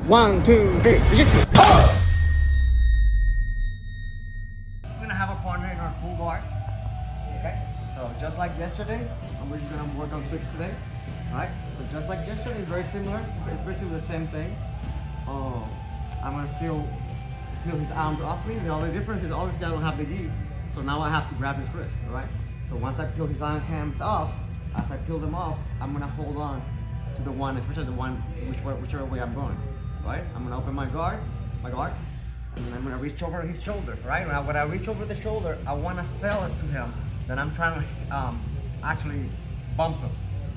1, 2, 3, jiu-jitsu. We're gonna have a partner in our full guard. Okay? So just like yesterday, and we're just gonna work on tricks today. Alright? So just like yesterday, it's very similar. It's basically the same thing. I'm gonna still peel his arms off me. The only difference is obviously I don't have the gi, so now I have to grab his wrist, alright? So once I peel his hands off, as I peel them off, I'm gonna hold on to the one, especially the one whichever way I'm going, right? I'm gonna open my guard, and then I'm gonna reach over his shoulder, right? When I reach over the shoulder, I wanna sell it to him that I'm trying to actually bump him,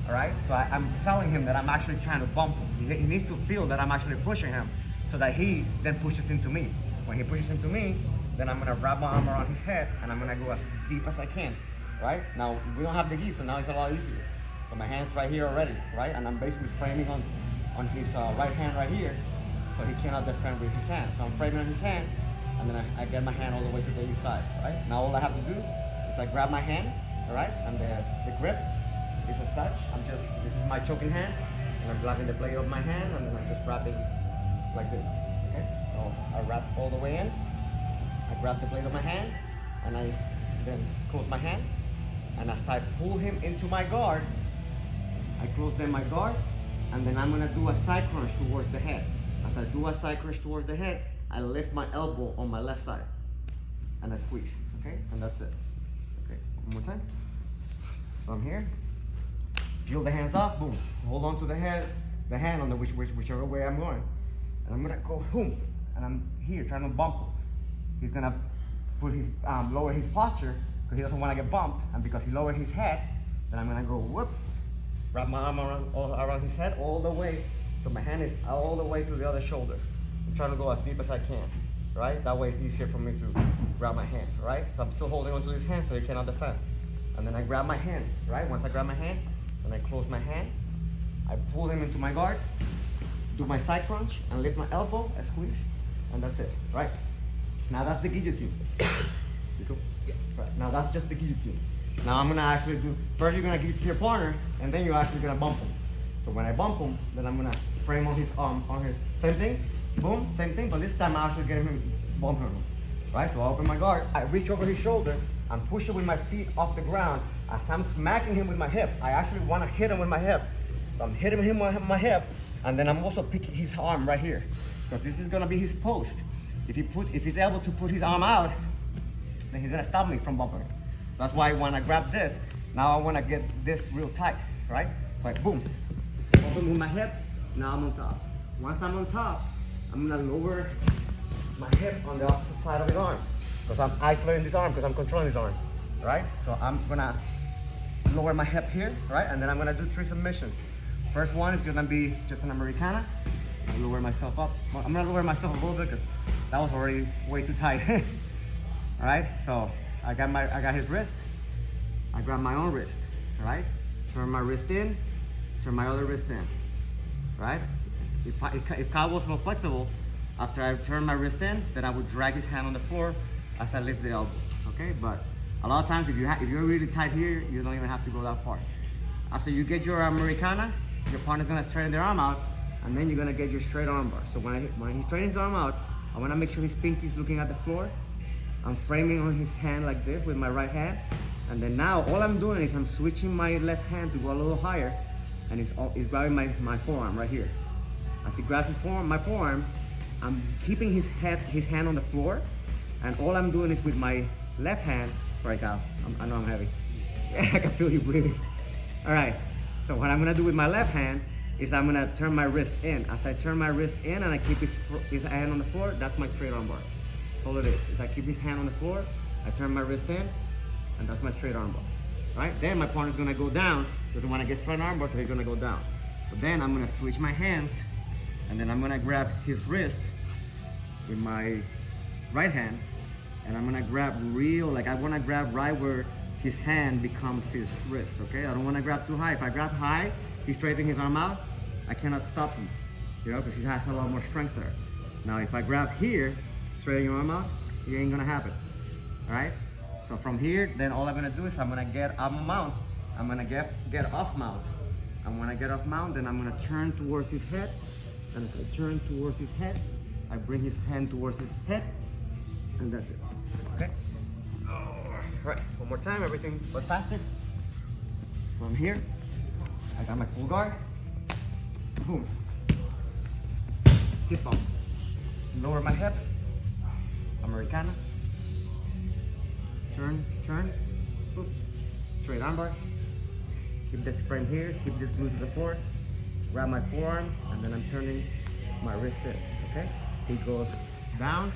all right? So I'm selling him that I'm actually trying to bump him. He needs to feel that I'm actually pushing him so that he then pushes into me. When he pushes into me, then I'm gonna wrap my arm around his head and I'm gonna go as deep as I can, right? Now, we don't have the gi, so now it's a lot easier. So my hand's right here already, right? And I'm basically framing on his right hand right here, so he cannot defend with his hand. So I'm framing on his hand, and then I get my hand all the way to the inside, right? Now all I have to do is I grab my hand, all right? And the grip is as such. This is my choking hand, and I'm grabbing the blade of my hand, and then I'm just wrapping like this, okay? So I wrap all the way in, I grab the blade of my hand, and I then close my hand, and as I pull him into my guard, I close then my guard, and then I'm gonna do a side crunch towards the head. As I do a side crunch towards the head, I lift my elbow on my left side, and I squeeze, okay? And that's it. Okay, one more time. So I'm here, peel the hands off, boom. Hold on to the hand on the whichever way I'm going. And I'm gonna go boom, and I'm here trying to bump him. He's gonna put his lower his posture because he doesn't want to get bumped, and because he lowered his head, then I'm gonna go whoop, wrap my arm around his head all the way, so my hand is all the way to the other shoulder. I'm trying to go as deep as I can, right? That way it's easier for me to grab my hand, right? So I'm still holding onto his hand so he cannot defend. And then I grab my hand, right? Once I grab my hand, then I close my hand, I pull him into my guard, do my side crunch, and lift my elbow, and squeeze, and that's it, right? Now that's the guillotine. You cool? Yeah. Right. Now that's just the guillotine. Now I'm gonna actually do, first you're gonna guillotine your partner, and then you're actually gonna bump him. So when I bump him, then I'm gonna frame on his arm, on his, same thing, boom, same thing, but this time I'm actually getting him, bump him, right? So I open my guard, I reach over his shoulder, I'm pushing with my feet off the ground. As I'm smacking him with my hip, I actually wanna hit him with my hip. So I'm hitting him with my hip, and then I'm also picking his arm right here, because this is gonna be his post. If he's able to put his arm out, then he's gonna stop me from bumping him. That's why when I grab this, now I wanna get this real tight, right? So like boom, open with my hip, now I'm on top. Once I'm on top, I'm gonna lower my hip on the opposite side of his arm, because I'm isolating this arm, because I'm controlling his arm, right? So I'm gonna lower my hip here, right? And then I'm gonna do 3 submissions. First one is gonna be just an Americana. I lower myself up. I'm gonna lower myself a little bit because that was already way too tight. All right, so I got his wrist. I grab my own wrist. All right, turn my wrist in, turn my other wrist in. Right? If Kyle was more flexible, after I turn my wrist in, then I would drag his hand on the floor as I lift the elbow. Okay, but a lot of times if you're really tight here, you don't even have to go that far. After you get your Americana, your partner's gonna straighten their arm out, and then you're gonna get your straight arm bar. So when he straightens his arm out, I wanna make sure his pinky's looking at the floor. I'm framing on his hand like this with my right hand. And then now all I'm doing is I'm switching my left hand to go a little higher, and he's grabbing my forearm right here. As he grabs my forearm, I'm keeping his hand on the floor, and all I'm doing is with my left hand, sorry Kyle, I know I'm heavy. I can feel you breathing. All right, so what I'm gonna do with my left hand is I'm gonna turn my wrist in. As I turn my wrist in and I keep his hand on the floor, that's my straight arm bar. That's all it is I keep his hand on the floor, I turn my wrist in, and that's my straight arm bar. Right? Then my partner's gonna go down, doesn't wanna get straight arm bar, so he's gonna go down. So then I'm gonna switch my hands, and then I'm gonna grab his wrist with my right hand, and I'm gonna grab I wanna grab right where his hand becomes his wrist, okay? I don't wanna grab too high. If I grab high, he's straightening his arm out, I cannot stop him, because he has a lot more strength there. Now, if I grab here, straighten your arm out, it ain't gonna happen, all right? So from here, then all I'm gonna do is I'm gonna get up mount, I'm gonna get off mount. And when I get off mount, then I'm gonna turn towards his head, And as I turn towards his head, I bring his hand towards his head, and that's it. Okay? All right, one more time, everything but faster. So I'm here, I got my full guard, boom, hip bump, lower my hip, Americana, turn, boom, straight armbar, keep this frame here, keep this glued to the floor, grab my forearm, and then I'm turning my wrist in, okay? He goes down,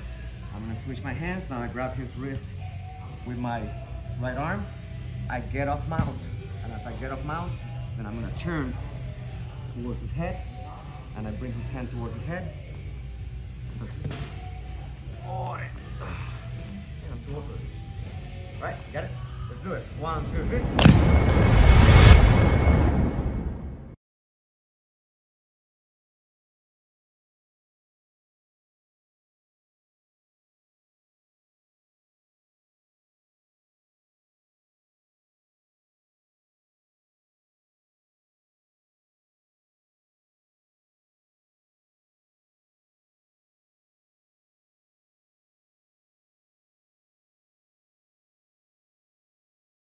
I'm gonna switch my hands, now I grab his wrist with my right arm, I get off mount, and as I get off mount, then I'm gonna turn towards his head, and I bring his hand towards his head. That's it. Oh, man, I'm too over. All right, you got it? Let's do it. 1, 2, 3.